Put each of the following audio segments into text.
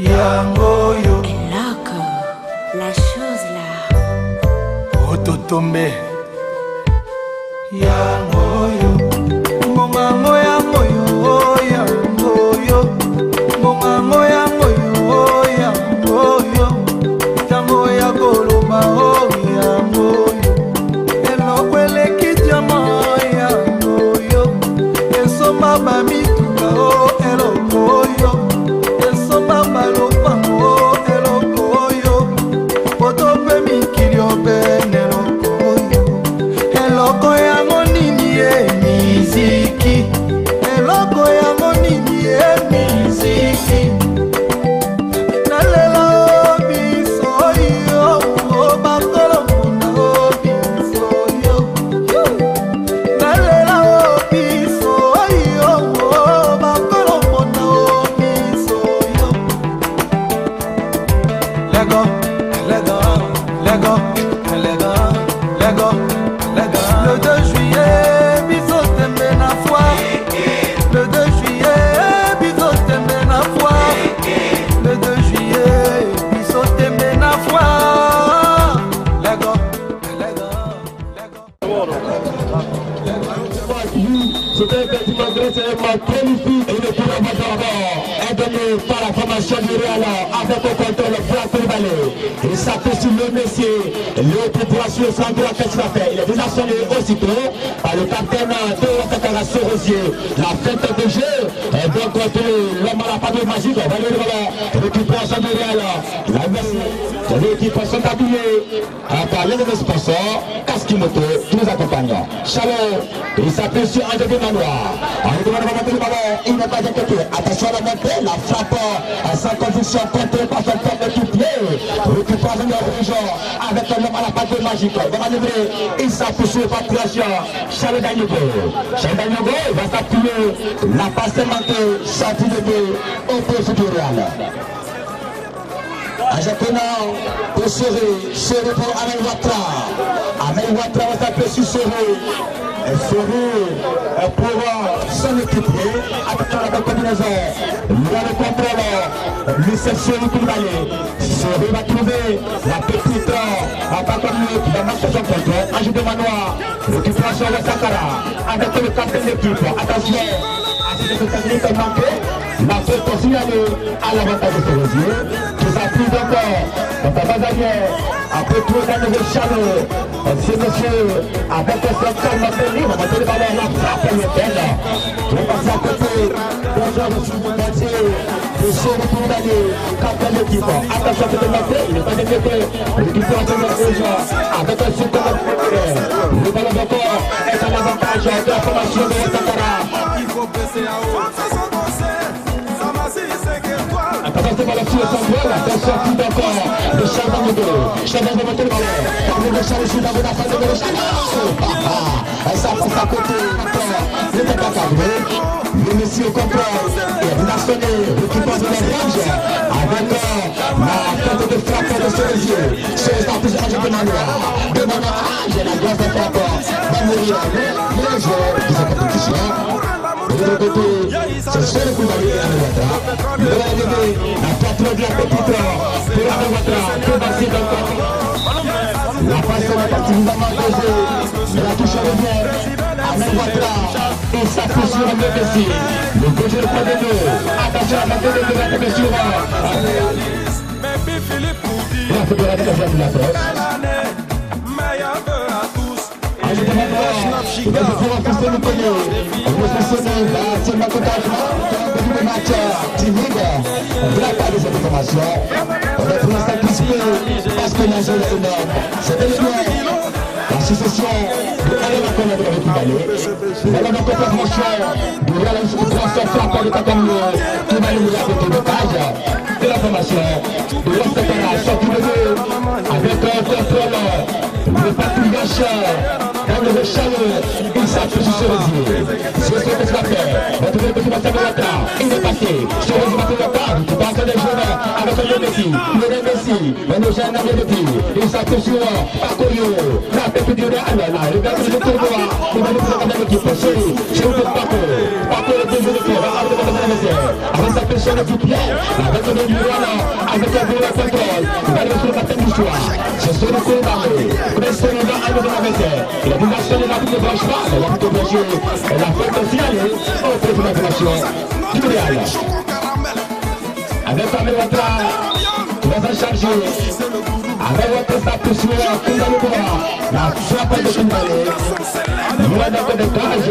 Yangoyo Et loco, la chose là. Ototombe Yangoyo Mongango yangoyo Yangoyo Mongango yangoyo Yangoyo Tango ya koloma Yangoyo Elokwele kijama Yangoyo Esoma bamituka Elokoyo Esoma balopango Elokoyo Potope mikilio bene Elokoyo Eloko yango nini miziki Eloko yango nini miziki Nalela biso yo Bakolo muna biso yo Nalela biso yo Bakolo muna biso yo Lego, Lego, Lego, Lego, Lego, Lego. Le 2 juillet, bisous t'aimes la foi. Le 2 juillet, bisous t'aimes la foi. Le 2 juillet, bisous t'aimes la foi. Lego, Lego, Lego. C'était effectivement gracieusement magnifique et le pouvoir d'abord donné par la formation du Real avec au contrôle Black Ballet. Il s'appelle sur le messier, le population sans droit qu'est-ce qu'il a fait. Il est déjà sonné aussitôt par le capitaine de Takara Sorosier. La fête de jeu est donc l'homme à la patte magique. On va aller devant l'équipation du Real. La merci. L'équipation habillée par l'un de nos sponsors, Kaskimoto, qui nous accompagne. Chaleur, il s'appelle sur un de Manoir. On demande de le ballon, il n'est pas inquiété. Attention à la montée, la frappe sans conviction, contre par son corps de tout pied. Récupération de rouge avec un homme à la patte magique. Il va manœuvrer, il s'appuie sur l'évacuation. Charles Dagnogo. Charles Dagnogo, il va s'appuyer. La passe est manquée, sortie de deux, au poste du Real. Ajakena pour Serré pour Amel Ouattara. Amel Ouattara va s'appuyer sur Serré. Serré pour son équipier. Attention à la combinaison. Il a le contrôle. Lui c'est Serré pour l'aller. Serré va trouver la petite Abakamio qui va marcher son contrôle. Ajout de manoir. Récupération de Sakara. Avec le capitaine d'équipe. Attention. Cette technique est manquée. La faute pour signaler à l'avantage de Sorosier. Qui s'appuie encore. Donc à Bazanier. Après tout le nouveau chaleur. C'est monsieur avec le secteur Martelly. On va mettre le ballon la frappe le belle. Je vais passer à côté. Bonjour monsieur Moutier. Le chef de tout l'année. Capitaine d'équipe. Attention à le mettre. Il n'est pas développé. L'équipe de la rouge. Avec un super le ballon encore est un avantage de la formation de Sakara. Attention par la suite centrale, attention tout d'accord de Charles Dagnogo. Charles Dagnogo monter le ballon. Parmi le Charles Sud, la fin de Charles. Ça passe à côté, le tête à cadrer. Le monsieur au contrôle. Il a sonné, récupère de la range. Avec la tête de frappe de Sorosier. C'est la plus âgée de Manoir. De Manoir, j'ai la glace de frappe. Va mourir les joueurs de sa compétition. De l'autre côté, c'est seul le coup d'aller à Ouattara. Il va arriver la patrouille de la petite pour Ouattara. Que va-t-il encore? La passe est partie vivement posée. Mais la touche revient à Ouattara. Et ça fait sur le Messi. Le gauche de point de deux. Attention à la montée de la blessure. La fédération de la presse. Je demande à pouvoir faire le premier. On va fonctionner sur ma contagement. Le match timide. On ne va pas de cette information. On est pour l'instant crispé parce que l'enjeu est énorme. C'est énorme. La succession de Alain connaître avec Koubalé. Alain va faire franchement de Alain sur le transfert par le Takamio qui va nous apporter le cage de la formation de l'Ostakara sorti de deux avec un contrôle. Le patrouillage dans le chaleur, il s'appuie sur Sorosier. C'est ce que cela fait. Votre petit Massam Ouattara, il est passé. Sorosier va faire la table, qui passe des jeunes avec le Messi. Le Messi, le jeune avec le petit. Il s'appuie sur Pacoyo. La tête du Real, là, le gars de tournoi. Il va nous présenter l'équipe. C'est le Paco. Paco, le deuxième de faire. Avec le Messi. Avec sa son équipier. Avec le Murano, avec un bon contrôle. Il va aller sur le capitaine du soir. C'est son équipe d'armée. Preston va arriver dans la matière. Il a dit la chaîne et la boucle de branchement. Elle a boucle de branchement. Elle a fait aussi aller au fait de l'information du Real. Avec Pamela Ouattara, qui va s'en charger. Avec votre status sur Koundalé Boura, la frappe de Koundalé. Il va dans le cage.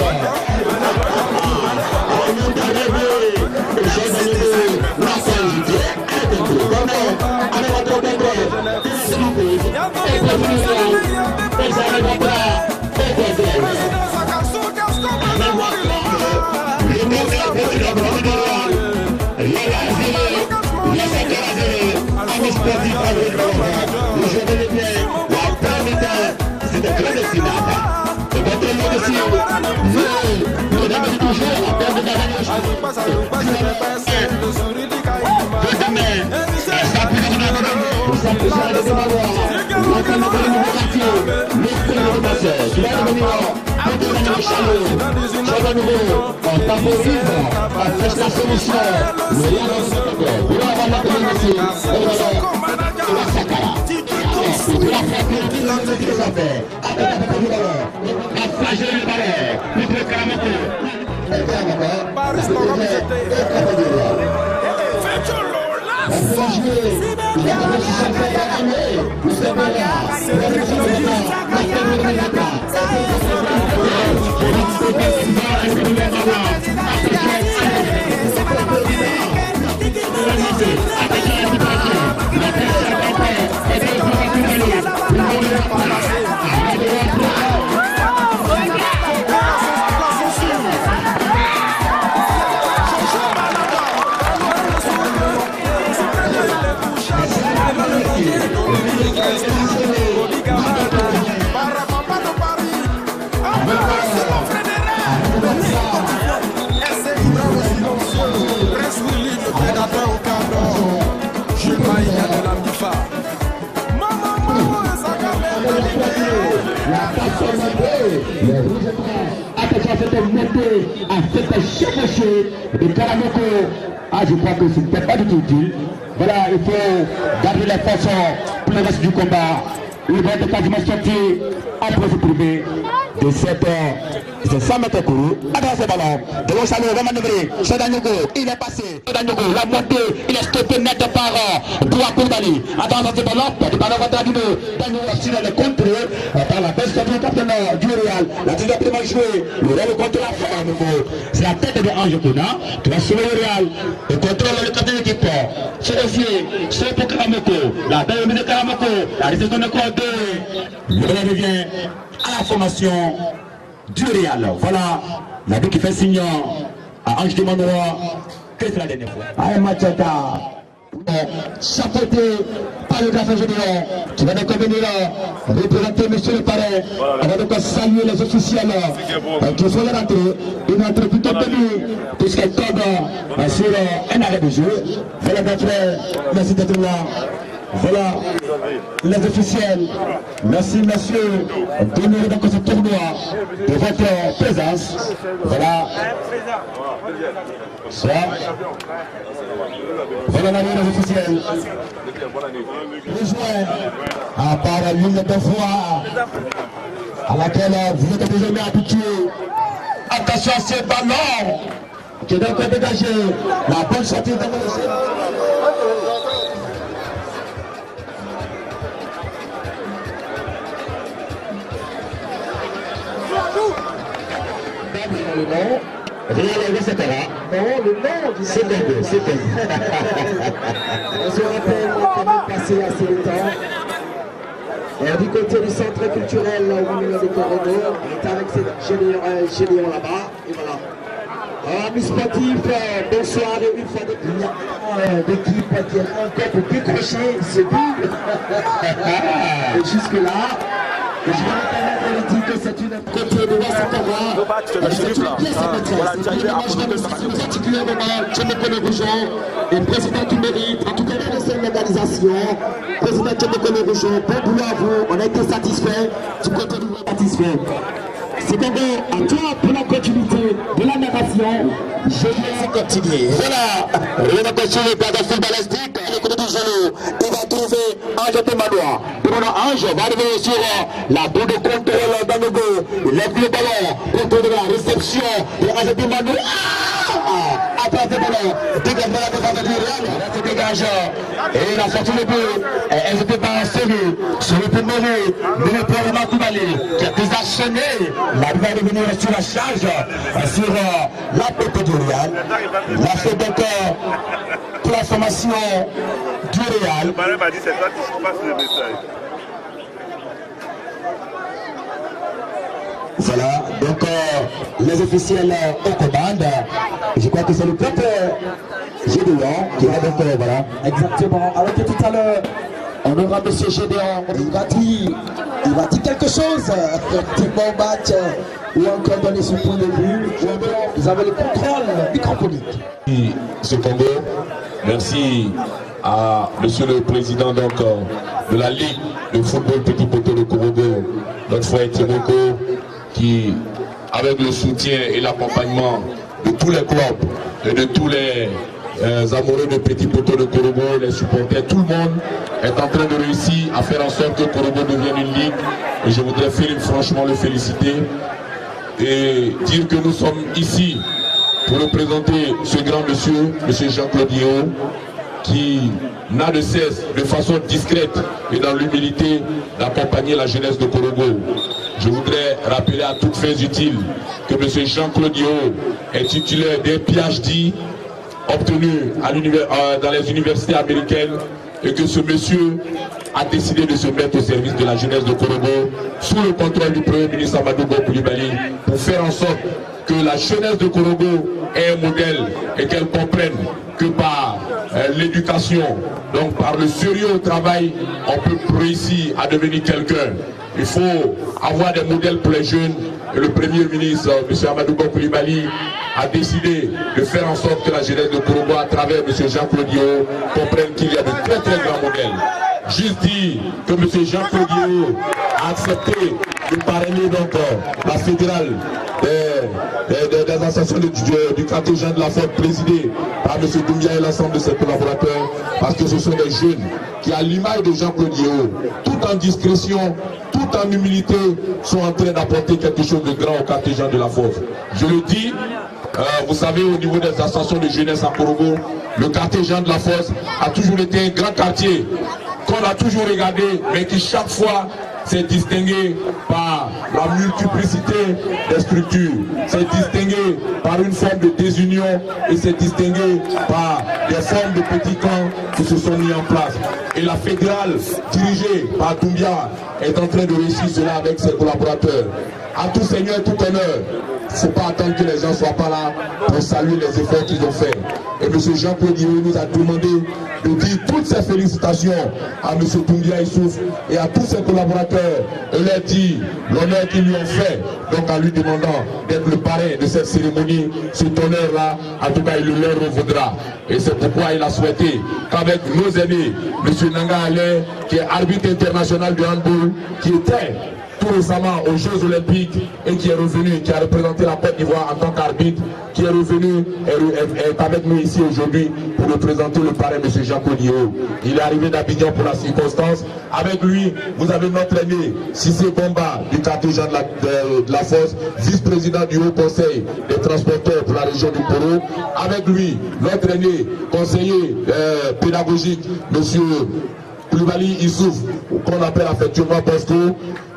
Attention à cette montée, à cette chevauchée de Karamoko. Ah, je crois que ce n'était pas du tout utile. Voilà, il faut garder les forces pour le reste du combat. Il va être quasiment sorti après se trouver de 7 heures. C'est 100 mètres courus. Attention ce ballon. Devant Salou, va manœuvrer. Sodanyogo, il est passé. Sodanyogo, la montée, il est stoppé net par Doua Koulibaly. Attention ce ballon. Le ballon va traduire Daniel sur le contre par la belle sortie du capitaine du Real. La deuxième prime jouée. Le Real contre la fin à nouveau. C'est la tête de Ange Kouna qui va sauver le Real. Et contrôle le capitaine de l'équipe. C'est aussi, c'est pour Karamoko. La belle mise de Karamoko. La réception de code 2. Le Real revient à la formation du Real. Voilà la vie qui fait signe à Ange de Manoa. Que c'est la dernière fois. Allez, Machata. Chapeauté par le garçon Général qui va donc venir représenter monsieur le parrain. On va donc saluer les officiels qui sont rentrés. Une entrée plutôt tenue puisqu'elle tombe sur un arrêt de jeu. Voilà mon frère, merci d'être là. Voilà les officiels. Merci monsieur d'honorer donc ce tournoi de votre présence. Voilà. Voilà la ligne officielle. Rejoint par la ligne de voix à laquelle vous êtes désormais habitués. Attention à ce ballon qui est donc dégagé. La bonne sortie de le nom. Réel, etc. Non, le nom du c'est dingue, c'est dingue. On se rappelle quand même passé assez de temps. Et du côté du centre culturel, au milieu des corridors, on est avec cette génion là-bas. Et voilà. Amis sportifs, bonsoir et une fois de plus. L'équipe qui est encore pour décrocher ce but. Et jusque-là. Je vais me dire que c'est une côté de Wassakawa. C'est une pièce à maîtresse. Et puis nous articulons vraiment Tchemekone Rougeon et président du mérite. En tout cas, pour cette organisation, président Tchemekone Rougeon, bon boulot à vous. On a été satisfait. Du côté de vous, satisfait. C'est d'abord à toi pour la continuité de la narration. Je vais continuer. Voilà, renatation de Gaddafi balistique, le côté du genou, il va trouver Ange Tomadoua. Ange va arriver sur la boule de contrôle d'Anogo, il lève le ballon, contrôle de la réception de Ange Tomadoua. Après le ballon, dégage la défense du Real, se dégage, et il a sorti le but, elle n'était pas série, sur le but mauvais, mais le président Koulibaly, qui a désenchaîné, la va revenir sur la charge, sur la côté du Real. Il a fait donc pour la formation du Real. Voilà, donc les officiels aux commandes, je crois que c'est le propre Gédéon qui va donc, voilà. Exactement, alors que tout à l'heure, on aura M. Gédéon, il va dire quelque chose, un bon match, ou encore donner son point de vue, ou encore vous avez le contrôle microphonique. Ce Congo, merci à Monsieur le Président donc, de la Ligue de football Petit Poteau de Korogo, notre frère Timoko, qui, avec le soutien et l'accompagnement de tous les clubs et de tous les amoureux de Petit Poteau de Korogo, les supporters, tout le monde est en train de réussir à faire en sorte que Korogo devienne une ligue. Et je voudrais franchement le féliciter et dire que nous sommes ici pour représenter ce grand monsieur, M. Jean-Claude Yeo, qui n'a de cesse, de façon discrète et dans l'humilité, d'accompagner la jeunesse de Korogo. Je voudrais rappeler à toutes fins utiles que M. Jean-Claude Yeo est titulaire d'un PhD obtenu dans les universités américaines et que ce monsieur a décidé de se mettre au service de la jeunesse de Korogo sous le contrôle du Premier ministre Amadou Koulibaly pour faire en sorte que la jeunesse de Korogo ait un modèle et qu'elle comprenne que par l'éducation, donc par le sérieux au travail, on peut réussir à devenir quelqu'un. Il faut avoir des modèles pour les jeunes. Et le Premier ministre, M. Amadou Koulibaly, a décidé de faire en sorte que la jeunesse de Korogo, à travers M. Jean-Claude Yeo, comprenne qu'il y a de très très grands modèles. Juste dire que M. Jean-Claude Yeo a accepté de parrainer donc la fédérale des associations du quartier Jean de la Forte présidée par M. Doumbia et l'ensemble de ses collaborateurs, parce que ce sont des jeunes qui, à l'image de Jean-Claude Yeo, tout en discrétion, tout en humilité, sont en train d'apporter quelque chose de grand au quartier Jean de la Forte. Je le dis, vous savez, au niveau des associations de jeunesse à Korogo, le quartier Jean de la Force a toujours été un grand quartier qu'on a toujours regardé, mais qui chaque fois s'est distingué par la multiplicité des structures, s'est distingué par une forme de désunion et s'est distingué par des formes de petits camps qui se sont mis en place. Et la fédérale, dirigée par Doumbia, est en train de réussir cela avec ses collaborateurs. À tout seigneur, tout honneur. Il ne faut pas attendre que les gens ne soient pas là pour saluer les efforts qu'ils ont faits. Et M. Jean-Claude Yeo nous a demandé de dire toutes ces félicitations à M. Doumbia Issouf et à tous ses collaborateurs et leur dire l'honneur qu'ils lui ont fait, donc en lui demandant d'être le parrain de cette cérémonie. Cet honneur-là, en tout cas, il le leur revaudra. Et c'est pourquoi il a souhaité qu'avec nos aînés, M. Nanga Alain, qui est arbitre international de handball, qui était tout récemment aux Jeux Olympiques et qui est revenu, qui a représenté la Côte d'Ivoire en tant qu'arbitre, qui est revenu et est avec nous ici aujourd'hui pour représenter le parrain M. Jean-Claude Yeo. Il est arrivé d'Abidjan pour la circonstance. Avec lui, vous avez notre aîné, Cissé Bomba, du quartier Jean de la Force, vice-président du Haut Conseil des transporteurs pour la région du Poro. Avec lui, notre aîné, conseiller pédagogique, M. Koulibaly Issouf, qu'on appelle affectueusement Bosco.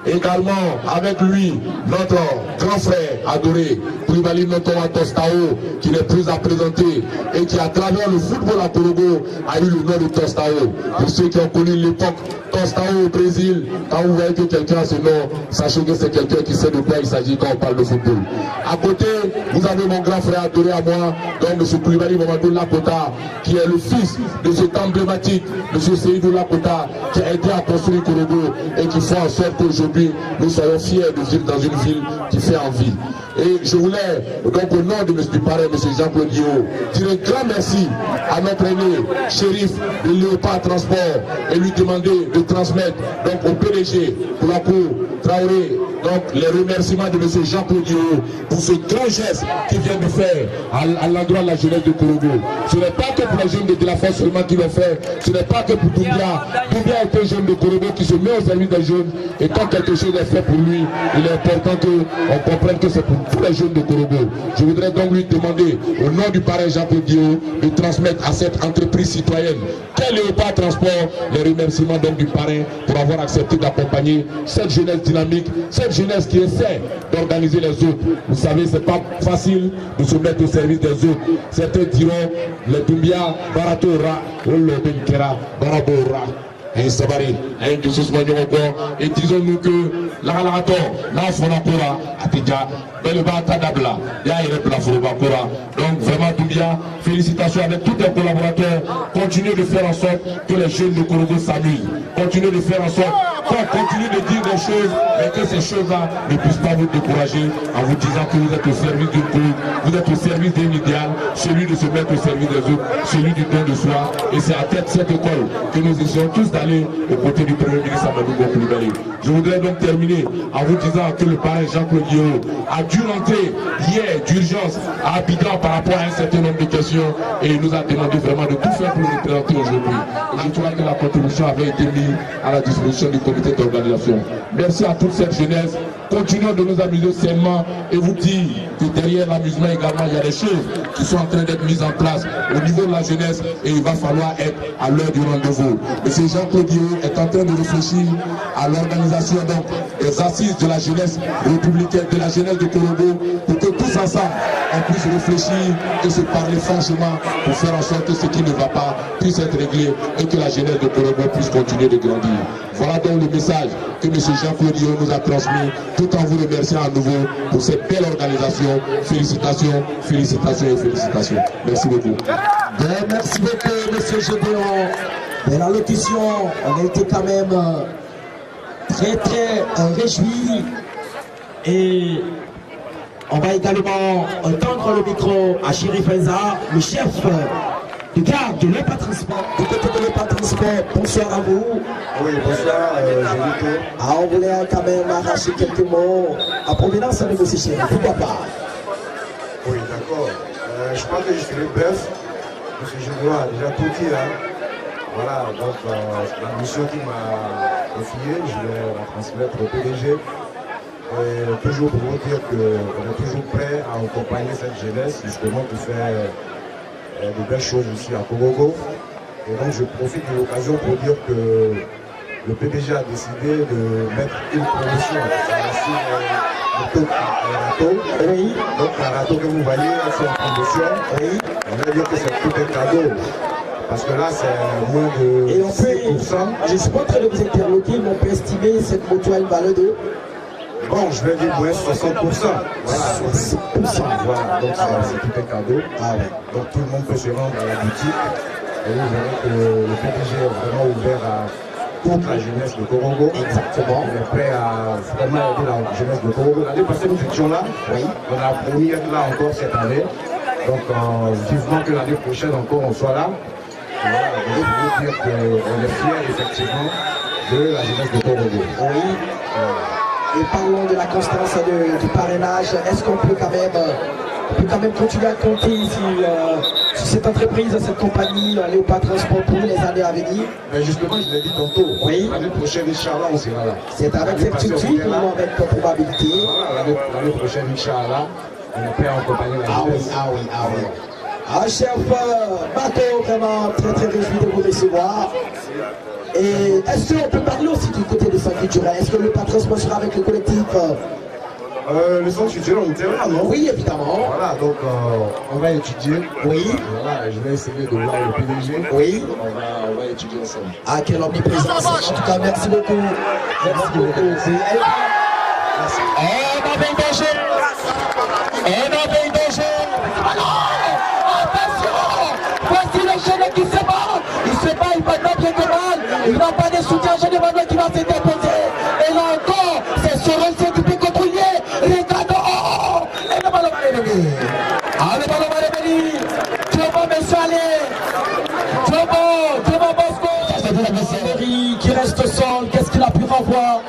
Également avec lui, notre grand frère adoré, Koulibaly Notowa Tostao, qui n'est plus à présenter et qui à travers le football à Korogo a eu le nom de Tostao. Pour ceux qui ont connu l'époque Tostao au Brésil, quand vous voyez que quelqu'un a ce nom, sachez que c'est quelqu'un qui sait de quoi il s'agit quand on parle de football. À côté, vous avez mon grand frère adoré à moi, donc M. Koulibaly Mamadou Lakota, qui est le fils de cet emblématique, M. Seydou Lakota, qui a aidé à construire Korogo et qui fait en sorte qu'aujourd'hui nous soyons fiers de vivre dans une ville qui fait envie. Et je voulais, donc au nom du parrain, M. Jean-Claude Yeo, dire un grand merci à notre aîné, shérif de Léopard Transport, et lui demander de transmettre donc au PDG pour la cour Traoré, donc les remerciements de M. Jean-Claude Diao pour ce grand geste qu'il vient de faire à l'endroit de la jeunesse de Korogo. Ce n'est pas que pour les jeunes de la force seulement qui l'ont fait, ce n'est pas que pour Doumbia. Doumbia est un jeune de Korogo qui se met au service des jeunes, et quand quelque chose est fait pour lui, il est important qu'on comprenne que c'est pour tous les jeunes de Korogo. Je voudrais donc lui demander, au nom du parrain Jean-Claude Diao, de transmettre à cette entreprise citoyenne qu'est Léopard Transport les remerciements donc du parrain pour avoir accepté d'accompagner cette jeunesse dynamique, cette jeunesse qui essaie d'organiser les autres. Vous savez, c'est pas facile de se mettre au service des autres. Certains diront, les Doumbia, Baratora, Olobenkera, Barabora. Et Sabari, et disons-nous que la Galarator, la Fonakora, Atidja, Beleba Tadabla, Yaïrep la Forobakora. Donc vraiment Doumbia, félicitations avec tous les collaborateurs. Continuez de faire en sorte que les jeunes de Korogo s'amusent. Continuez de faire en sorte qu'on continue de dire des choses, mais que ces choses-là ne puissent pas vous décourager en vous disant que vous êtes au service d'une cause, vous êtes au service d'un idéal, celui de se mettre au service des autres, celui du don de soi. Et c'est à tête cette école que nous essayons tous d'aller aux côtés du Premier ministre Amadou Koulibaly. Je voudrais donc terminer en vous disant que le parrain Jean-Claude Diao a dû rentrer hier d'urgence à Abidjan par rapport à un certain nombre de questions et il nous a demandé vraiment de tout faire pour le représenter aujourd'hui. Je crois que la contribution avait été mise à la disposition du comité d'organisation. Merci à toute cette jeunesse. Continuons de nous amuser sainement et vous dire que derrière l'amusement également, il y a des choses qui sont en train d'être mises en place au niveau de la jeunesse et il va falloir être à l'heure du rendez-vous. M. Jean-Claude Diao est en train de réfléchir à l'organisation donc des assises de la jeunesse républicaine, de la jeunesse de Korogo, pour que tous ensemble on puisse réfléchir et se parler franchement pour faire en sorte que ce qui ne va pas puisse être réglé et que la jeunesse de Korogo puisse continuer de grandir. Voilà donc le message que M. Jean-Claude Diao nous a transmis, tout en vous remerciant à nouveau pour cette belle organisation. Félicitations, félicitations et félicitations. Merci beaucoup. Bien, merci beaucoup, M. Gédéon. De la locution, on a été quand même très réjouis. Et on va également tendre le micro à Chérif Enza, le chef de garde de l'Épa Transport. Du côté de l'Épa Transport, bonsoir à vous. Oui, bonsoir, Jérito. On voulait quand même arracher quelques mots en provenance de M. Chérif, pourquoi pas? Oui, d'accord. Je pense que je serai bref, parce que je dois déjà tout dire. Voilà, donc la mission qui m'a confiée, je vais la transmettre au PDG. Et toujours pour vous dire qu'on est toujours prêt à accompagner cette jeunesse, justement pour faire de belles choses ici à Korogo. Et donc je profite de l'occasion pour dire que le PDG a décidé de mettre une promotion sur le oui. Donc la râteau que vous voyez, c'est en promotion. Oui. On va dire que c'est tout un cadeau. Parce que là, c'est moins de 6%. Je suis pas en train de vous interloquer, mais on peut estimer cette moto à une valeur de... Bon, je vais dire moins 60%. Voilà, 60%. Voilà, donc c'est tout un cadeau. Ah, ouais. Donc tout le monde peut se rendre à la boutique. Et vous verrez que le PDG est vraiment ouvert à toute la jeunesse de Korogo. Exactement. On est prêt à vraiment aider la jeunesse de Korogo. L'année passée, nous étions là. Oui. On a promis être là encore cette année. Donc vivement que l'année prochaine encore on soit là. Voilà, je veux vous dire qu'on est fiers effectivement de la jeunesse de Korogo. Oui. Et parlons de la constance du parrainage. Est-ce qu'on peut quand même continuer à compter sur cette entreprise, cette compagnie, Léopard Transport pour les années à venir? Mais justement, je l'ai dit tantôt. Oui. L'année prochaine, Inch'Allah, on sera là. C'est avec certitude ou avec probabilité? Voilà, l'année prochaine, Inch'Allah, on est prêt à accompagner la jeunesse. Ah oui. Ah, chef Bateau, vraiment très réjoui de vous recevoir. Et est-ce qu'on peut parler aussi du côté des centres culturels? Est-ce que le patron se sera avec le collectif? Le centre culturel, on était là, non? Oui, évidemment. Voilà, donc on va étudier. Oui. Voilà, je vais essayer de voir le PDG. Oui. On va étudier ensemble. Ah, quelle omniprésence. En tout cas, merci beaucoup. Merci beaucoup. Merci. On avait une danger. Voici le jeune qui se bat. Il se bat, il va pas bien que mal. Il n'a pas de soutien, jeune Emmanuel qui va s'interposer. Et là encore, c'est Sorel qui peut contrôler. Regardons. Et le ballon va revenir. Ah, le ballon va revenir. Thomas Messale. Thomas Bosco. C'est de la Messerie qui reste seul. Qu'est-ce qu'il a pu revoir?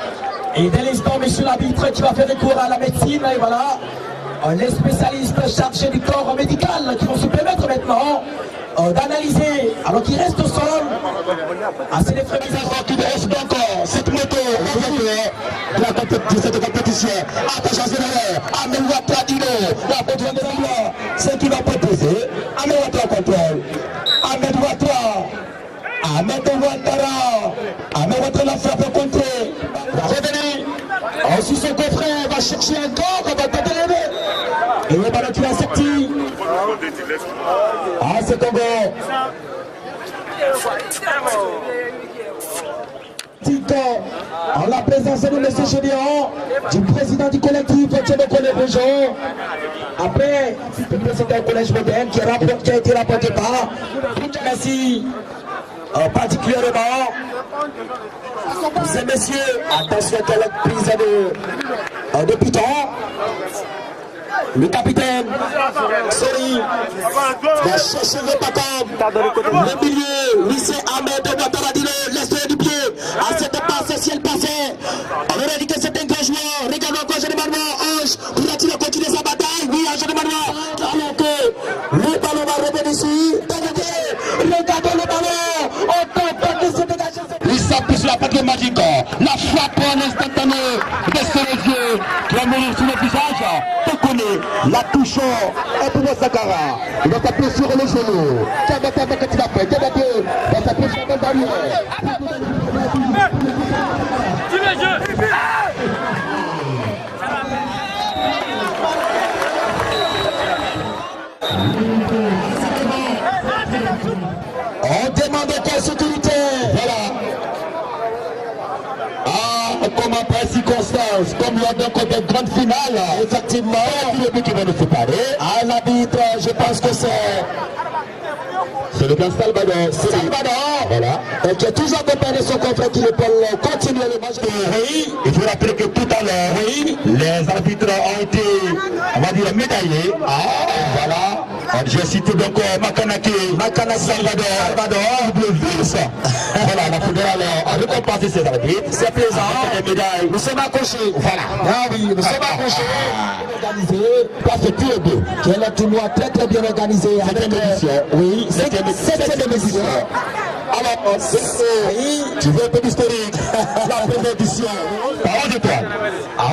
Et dès l'instant, monsieur l'arbitre qui va faire recours à la médecine, et voilà, les spécialistes chargés du corps médical qui vont se permettre maintenant d'analyser, alors qu'il reste au sol, assez les frémissements qui reste donc cette moto de cette compétition. Attention, c'est l'heure, Amel-Ouattara Dino, la contrôle de l'emploi, c'est qui va proposer, Amel-Ouattara contrôle, Amel-Ouattara la frappe contrée, va revenir, ensuite son confrère va chercher encore, on va tenter lever, et le ballon qui a sorti. Ah, c'est Congo. En la présence de M. Gédéon, du président du collectif, Thierry Béjon. Après, le président du collège moderne qui a été rapporté par merci particulièrement ces messieurs. Attention à la prise de piton. Le capitaine Sori va chercher le bâton, le milieu, lycée Ahmed Ouattara Dino, l'extérieur du pied, à cette passe, si elle passait, on aurait dit que c'est un grand joueur. Regardons encore Jean Emmanuel Ange, pourra-t-il continuer sa bataille? Oui, Jean Emmanuel, alors que le ballon va revenir ici, regardons le ballon, on tente de se dégager. Il s'appuie sur la patte magique, la frappe en instantané, baisse les yeux, qui va mourir sur le visage. La touche et pour Sakara. Il va s'appuyer sur le genou. Tiens, va s'appuyer quand il va faire. Tiens, va s'appuyer sur le barrière. On demande quelle sécurité. Voilà. Comme après circonstance, comme lors d'un côté de grande finale, effectivement, le but qui va nous séparer. À l'arbitre, je pense que c'est le grand Salvador. Salvador, voilà. Et qui est toujours accompagné de son confrère qui le peut continuer le match. Oui, il faut rappeler que tout à l'heure, oui, les arbitres ont été, on va dire, médaillés. Ah, voilà. J'ai cité donc Makana Salvador, le virus. Voilà, la fédérale a récompensé ses arbitres. C'est plaisant. Les médailles. Nous sommes accrochés. Voilà. Ah oui, nous sommes accrochés. Organisé. Parce que tous les deux. Quel est un tournoi très très bien organisé. Septième édition. Oui, septième édition. Alors, tu veux un peu d'historique. La première édition. Parole de toi. La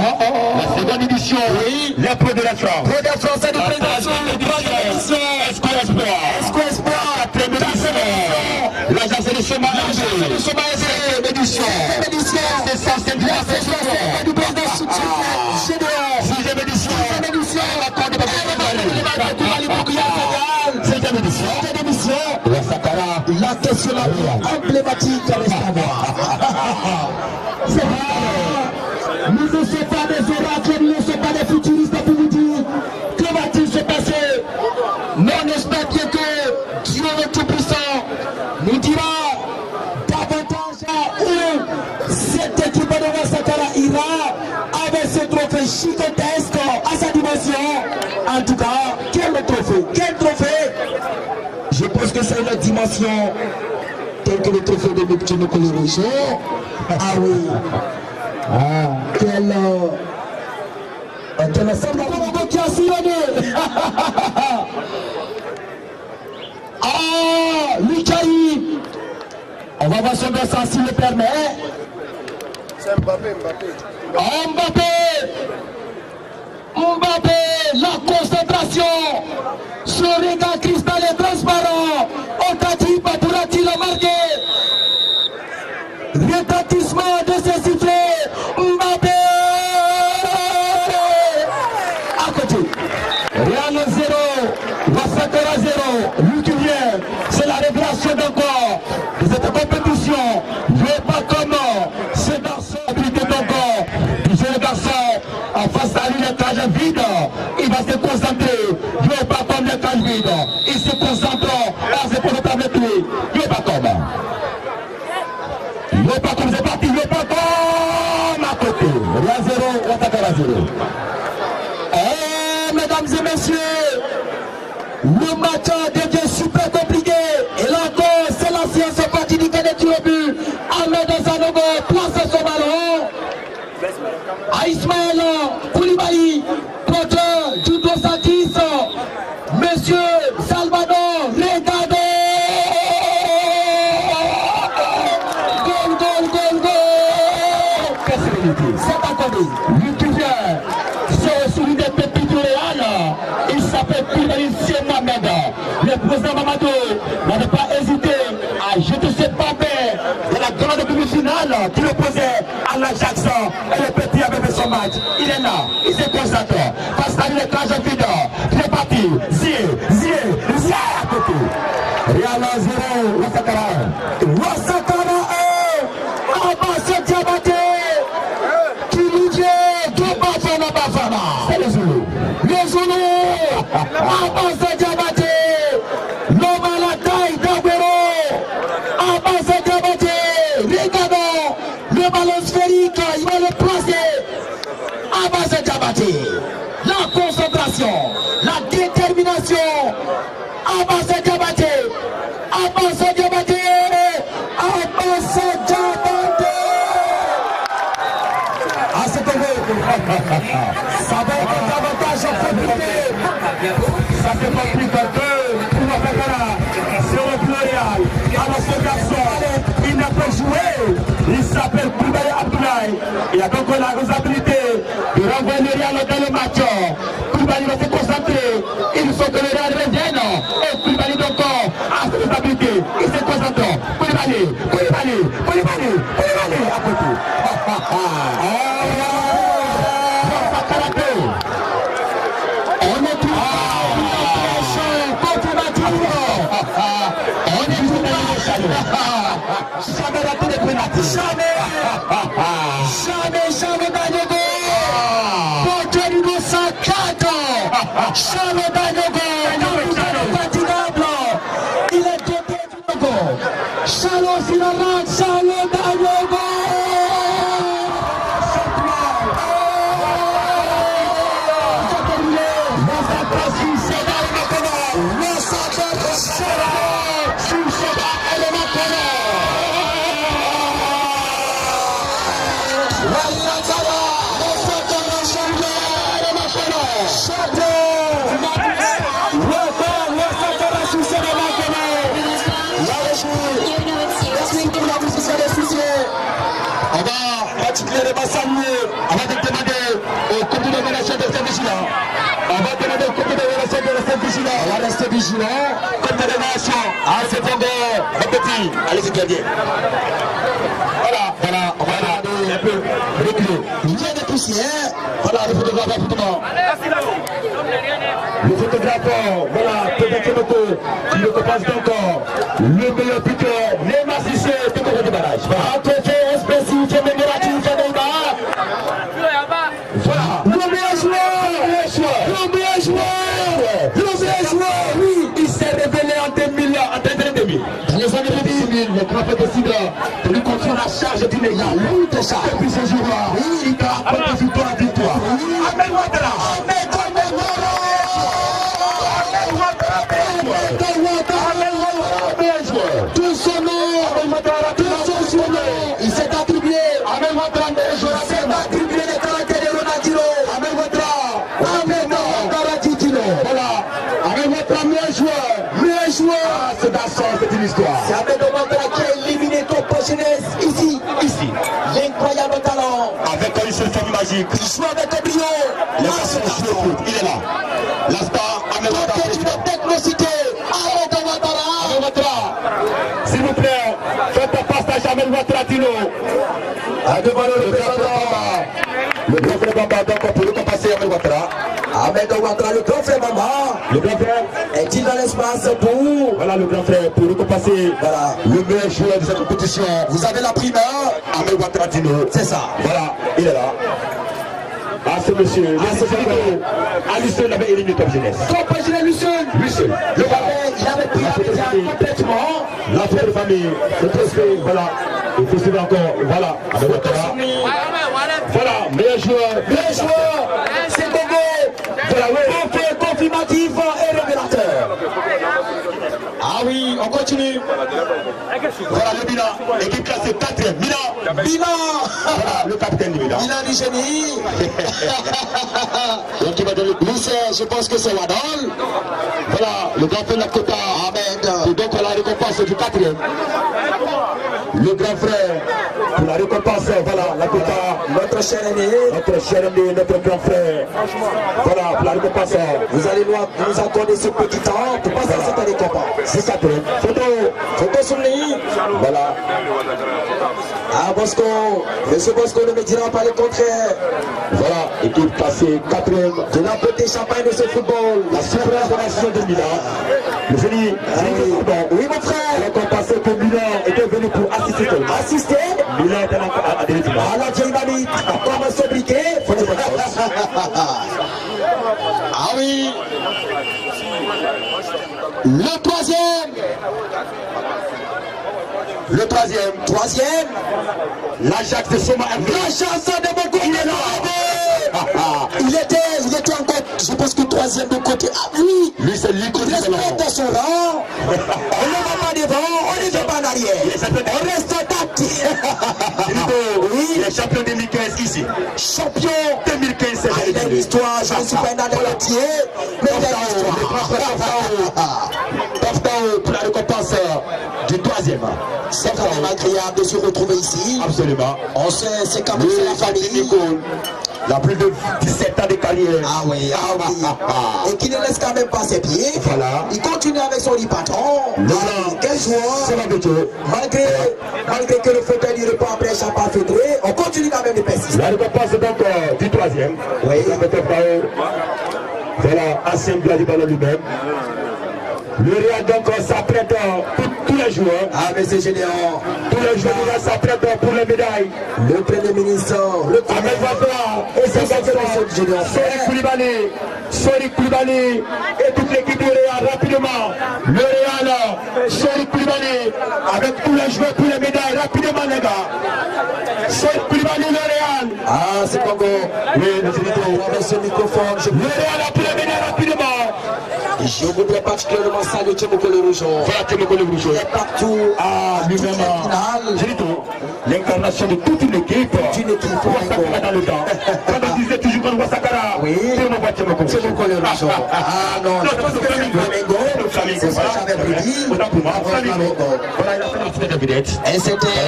seconde édition. Oui. L'épreuve de la France. L'épreuve de la France, c'est une présentation. Esco Espoir. Première édition. L'agence de chômage. Deuxième édition. C'est ça, c'est bien. Sixième édition. Septième édition. La Sakara. La question emblématique à l'espoir. Nous ne sommes pas des oracles, nous ne sommes pas des futuristes pour vous dire que va-t-il se passer. Mais on espère bien que Dieu le Tout-Puissant nous dira davantage où cette équipe de la Sakara ira avec ce trophée gigantesque à sa dimension. En tout cas, quel trophée? Quel trophée? Je pense que c'est une dimension telle que le trophée de Neptune Coloré. Ah oui. Quel ensemble qui a sillonné. Ah, Mikaï. On va voir son dessin s'il le permet. C'est Mbappé. Mbappé, la concentration. Ce regard cristal est transparent. Okati pourra-t-il marquer? Retentissement de ces sifflets. Mbappé. À côté. Real 0. Wasakara 0. Lui qui vient. C'est la révélation d'encore de cette compétition. Joué pas comme ce garçon habilité d'encore. Du jeune garçon en face à lui, les cages vides. Il va se concentrer. Joué pas comme les cages vides. Il se concentre. C'est pour le tablette. Joué pas comme. Le pas comme c'est parti, le pas comme à côté. Real 0, Wasakara 0. Eh, mesdames et messieurs, le match devient super compliqué. Et là encore, c'est l'ancien parti du Canada au but. Ahmed Sanogo place son ballon. s'appelle Koulibaly, c'est Mohamed. Le président Mamadou n'avait pas hésité à jeter ses papiers de la grande demi-finale qui l'opposait à l'Ajax. Et le petit avait fait son match. Il est là, il se concentre. Face à une cage vide. Il est parti. Zié à côté. Real 0, Wassakara 1. Abbas Diabaté. Bafana. C'est le Zoulou. Le Zoulou. Abbas Diabaté. L'homme à la taille d'Aguero. Abbas Diabaté. Regardons le ballon sphérique. Il va le placer. Abbas Diabaté. La concentration. La détermination. Abbas Diabaté. Abbas Diabaté. Abbas Diabaté. Ah, c'est tombé. Ça va être davantage en février. Ça fait pas plus d'un peu pour Mafakara. C'est le Florial. Alors ce garçon, il n'a pas joué. Il s'appelle Koulibaly Abdoulaye. Il a donc la responsabilité de renvoyer le Real dans le match. Koulibaly va se concentrer. Ils sont que le Real revienne. Et Koulibaly donc a cette responsabilité. Il se concentre. Koulibaly à côté. Jamais raté de pénalty. Jamais Danogo. Porto 104. Jamais Danogo. Infatigable. Il est doté du logo. Charles Silaran, Charles Danogo. On va demander au comité d'organisation de rester vigilant. On va demander au comité d'organisation de rester vigilant. On va rester vigilant. Comité d'organisation. Ah, c'est bon, mon petit. Allez-y, bien. Voilà, on va regarder un peu reculer. Rien de poussière. Voilà, le photographe à foutement. Le photographe, voilà, peut-être qui ne passe encore. Le meilleur buteur, les massissés, tout le monde du barrage. À côté, espèce de mémoratif, oui, il s'est révélé en 2000. Dans les années 2000, le grand décide de lui confier la charge du Négal. Lui, déjà. Depuis ce jour-là, il a apporté victoire à victoire. Ahmed Ouattara. Tout son nom, tout son surnom, il s'est attribué. Ahmed Ouattara, s'est attribué les caractères de Ronaldinho. Ahmed Ouattara, Titino. Voilà. Ahmed Ouattara, meilleur joueur. Ce garçon, c'est une histoire. C'est Ahmed Ouattara qui a éliminé Topo Jeunesse ici. L'incroyable talent. Avec une solution magique. Il joue avec un brio. Il est là. L'instant, Ahmed Ouattara. Une technicité. Ahmed Ouattara. S'il vous plaît, faites un passage à Ahmed Ouattara, Tino. Devant le président. Le grand frère Bamba, donc pour le compasser Ahmed Ouattara. Ahmed Ouattara, le grand frère Bamba. Le grand frère est-il dans l'espace pour. Voilà le grand frère, pour le compasser. Voilà, le meilleur joueur de cette compétition. Vous avez la primeur. Ahmed Ouattara, Tino. C'est ça. Voilà, il est là. Ah, ce monsieur, Lucien l'avait éliminé comme jeunesse. Comme jeunesse, Lucien. Il avait pris complètement la fête de famille, le respect, voilà. Il faut suivre encore, voilà. Voilà, meilleur joueur, c'est Gogo. Voilà, oui. Confirmatif et révélateur. Ah oui, on continue. Voilà le bilan. L'équipe classée 4e. Bilan. Voilà, le capitaine du bilan. Bilan du génie. Donc il va donner Lucien, je pense que c'est Wadol. Voilà, le grand frère de la Kota, Ahmed. Et donc la récompense du 4e. Le grand frère pour la récompense, voilà, la Kota, notre notre cher aîné, notre grand frère. Voilà, pour la récompense. Vous allez nous accorder ce petit temps pour passer cette récompense. C'est ça, photo sur lui. Voilà. Ah, Bosco, monsieur Bosco ne me dira pas le contraire. Voilà, équipe classée 4e de la beauté champagne de ce football. La super génération de Milan. Le génie, oui mon frère. Alors qu'on pensait que Milan était venu pour assister. Assister Milan était à des résultats. Ah la vieille mamie, comment se briquer. Faut des bonnes choses. Ah oui. Le troisième. Le troisième, l'Ajax de Soma. L'Ajax de mon côté, il était encore, je pense que troisième de côté. Ah oui, lui c'est lui qui respecte son rang. On ne va pas devant, on ne va pas en arrière. On reste tactique. Oui, il est champion 2015 ici. Champion 2015, c'est une histoire. Je ne suis pas dans le entier, mais il y a une histoire. Pour la récompense du troisième. C'est quand même agréable de se retrouver ici. Absolument. On sait, c'est quand même la famille. Il a plus de 17 ans de carrière. Ah oui, ah oui. Et qui ne laisse quand même pas ses pieds. Voilà. Il continue avec son patron. Quel joueur. C'est malgré que le fauteuil du repas après chapeau fédéré, on continue quand même de persister. La récompense donc du troisième. Oui. Voilà, ancien du ballon lui-même. Le Real donc s'apprête tous les joueurs. Ah mais c'est génial. Tous les joueurs s'apprêtent pour les médailles. Le Premier ministre, le Premier et c'est génial. Sorik Koulibaly et toute l'équipe du Real rapidement. Le Real, Sorik Koulibaly avec tous les joueurs pour les médailles rapidement les gars. Sorik Koulibaly, le Real. Ah c'est Congo. Oui, avec ce microphone. Le Real a pour les médailles rapidement. Je voudrais particulièrement saluer Tchemoko le Rougeau. Voilà Tchemoko le Rougeau. Il est partout à lui-même. L'incarnation de toute une équipe. Ouassakara dans le temps. Quand on disait toujours qu'on Ouassakara. Oui. Tchemoko le Rougeau. Ah non, c'est Flamengo. C'est ça que j'avais prédit. Voilà, il a fait la fenêtre de vedette. Et c'était.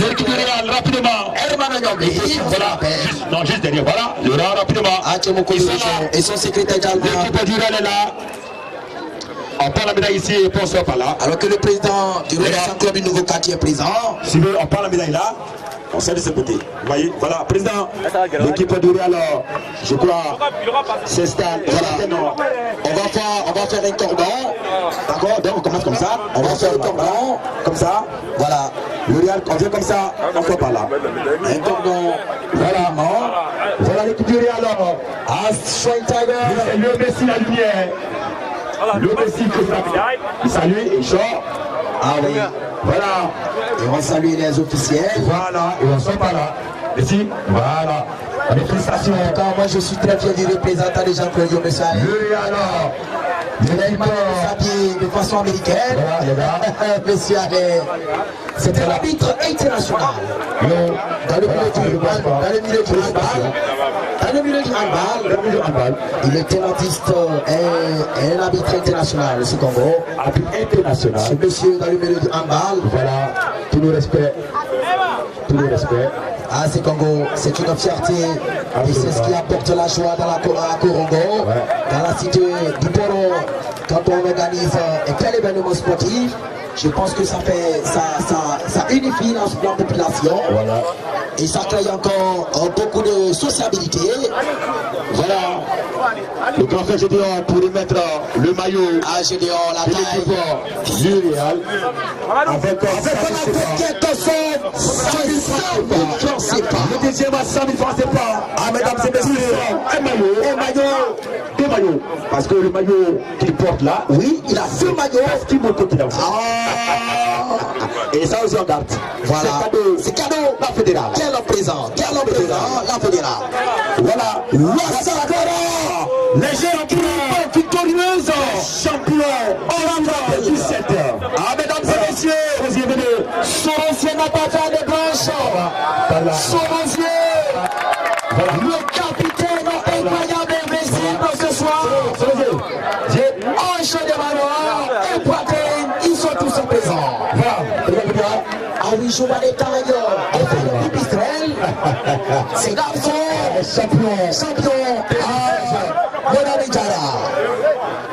L'équipe du Real, rapidement. Hermano Nyongli. Voilà. Non, juste derrière. Voilà. Le Real, rapidement. Ah, Tchemoko le Rougeau. Et son secrétaire général. L'équipe du Real est là. On prend la médaille ici et on sort par là. Alors que le président du Renaissance Club du nouveau quartier est présent. Si on prend la médaille là, on sort de ce côté. Vous voyez, voilà, président, l'équipe du Real, alors, je crois, c'est stade. Voilà. On va faire un cordon. D'accord, donc on commence comme ça. On va faire un cordon, comme ça. Voilà. Le Real, on vient comme ça, on sort par là. Un cordon, voilà. Voilà l'équipe du Real, alors. Strike Tiger. Le Messi, la lumière. Le Messi que il salue et sort. Ah oui. Voilà. Et on salue les officiels. Voilà. Et on sort par là. Ici. Voilà. Avec félicitations. En tout cas, moi je suis très fier du représentant des Jean-Claude Messaï. Oui, alors. Il est habillé de façon américaine. Voilà, monsieur Allais. C'est un arbitre international. Dans le milieu du handball, il est tenantiste et un arbitre international, ce Congo. Arbitre international. Ce monsieur dans le milieu du handball. Voilà, tout le respect. Tout le respect. Ah, c'est Congo, c'est une fierté. Et c'est ce qui apporte la joie dans la Corongo, dans la cité du Poro. Quand on organise un tel événement sportif, je pense que ça unifie la population. Voilà. Et ça crée encore beaucoup de sociabilité. Voilà. Le grand frère Gédéon pour lui mettre le maillot. Ah, Gédéon, la taille. Du Real. Avec quelque chose. Le deuxième à 100 000 francs, c'est pas. Ah, mesdames et messieurs, un maillot. Deux maillots. Parce que le maillot qu'il porte là, oui, il a deux maillots. Parce qu'il monte côté là. Et ça aussi on garde. Voilà. C'est cadeau. La fédérale. Quel homme présent. La fédérale. Voilà. Ouassakara. Les champions victorieuses. Champion. En 17. Ah, mesdames et messieurs. Vous y venez. Sorosier n'a pas fait de blanche. Sorosier. Le capitaine incroyable invincible ce soir. J'ai un chaud de manoir et Poitrine, ils sont tous présents. Voilà. Ah oui, je vois des tailles. Et le pipistrel. Ce garçon, champion, Bonami Diarra.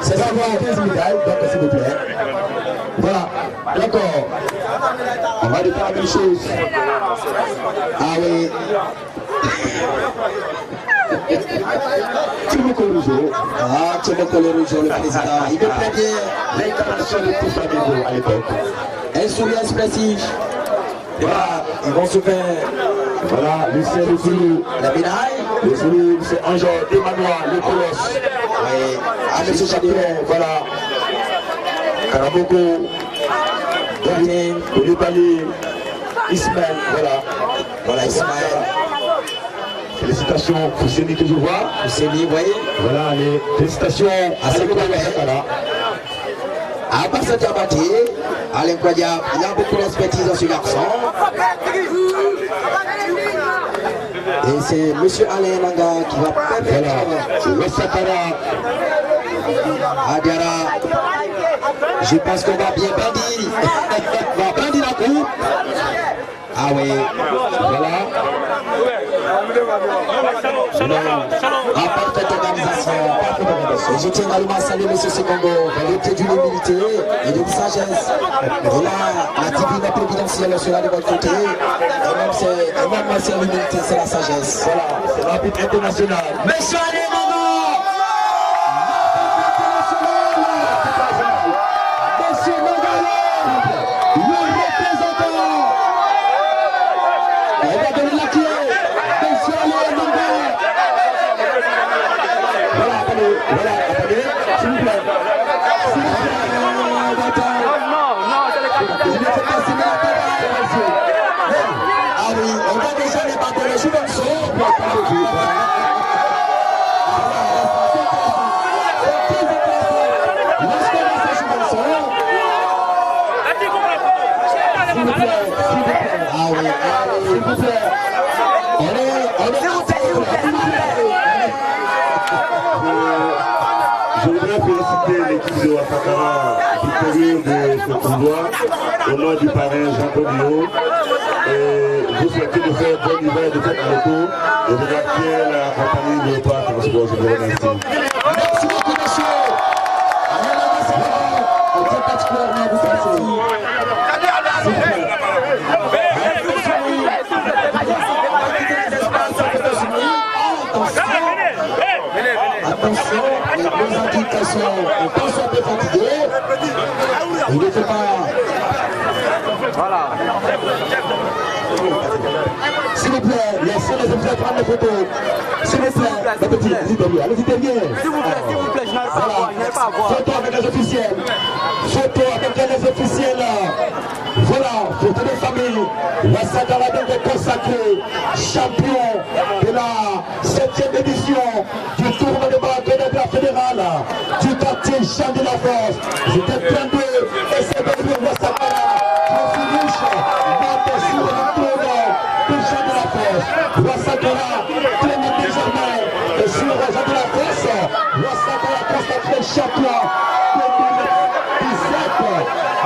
C'est d'avoir 15 médailles, donc s'il vous plaît. Voilà, d'accord. On va lui faire la même chose. Ah oui. Timoko Rougeau. Ah, Timoko Rougeau, le président. Il me plaît bien l'incarnation de tout Flamingo à l'époque. Un sourire expressif. Voilà, ils vont se faire. Voilà, Lucien Le Zoulou, la médaille. Le Zoulou, c'est Ange Emmanuel, le colosse. Oui, ah, monsieur Champion, voilà. Karaboko, Gardien, Olibali, Ismaël, voilà. Voilà, Ismaël. Félicitations, Fousseni que je vois. Fousseni, vous voyez. Voilà, les félicitations à Sakala. À Bassa Diabaté, Alain Kwadia, il a beaucoup d'expertise dans ce garçon. Et c'est monsieur Alain Manga qui va permettre. Voilà, Sakala. Adiara. Je pense qu'on va bien bandir. On va bandir la coupe. Ah oui, voilà. Parfaite organisation. Je tiens également à saluer M. Sekongo, l'objet d'une humilité et d'une sagesse. Et là, la divine providentielle sera de votre côté. Et même c'est l'humilité, c'est la sagesse. Voilà, c'est l'arbitre international. Monsieur Alain Je voudrais féliciter l'équipe de Ouattara victorieux de ce tournoi au nom du parrain Jean-Paul Lio. Et vous souhaitez de faire bon hiver de fête à l'auto et de garder la compagnie de Léopard Transport. Je vous remercie. Merci beaucoup, monsieur. On tient particulièrement vous remercier. Attention, les deux indications, on pense un peu fatigué. Il ne fait pas. Voilà. S'il vous plaît, laissez les officiels prendre les photos. S'il vous plaît, les petits, allez-y derrière. S'il vous plaît, je n'arrive pas à voir. Photo avec les officiels. Photo avec les officiels. Voilà, photo de famille. Ouattara donc est consacré champion de la 7e édition du tournoi de marathon de la fédérale du quartier Champ de la France. C'était plein de et c'est devenu Ouattara. Le finish, monte sur le tournoi du Champ de la France. Ouattara, plein désormais et sur le Champ de la France. Ouattara consacré champion 2017.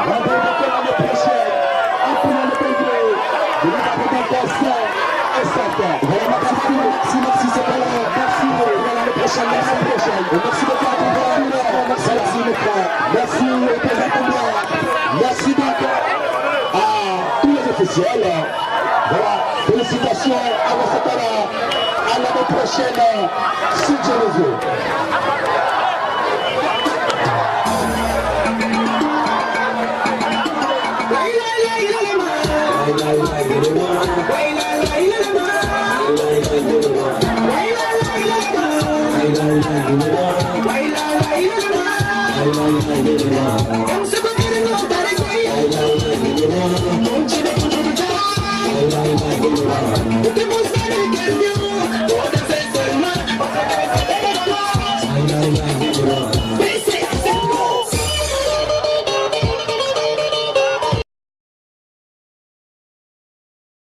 On va revenir l'année prochaine. Merci, c'est pas là. Merci, voilà le prochain, merci beaucoup à tous. Merci mes frères, merci au président, merci donc à tous les officiels. Voilà, félicitations à Ouattara, à l'année prochaine, si Dieu le veut. Don't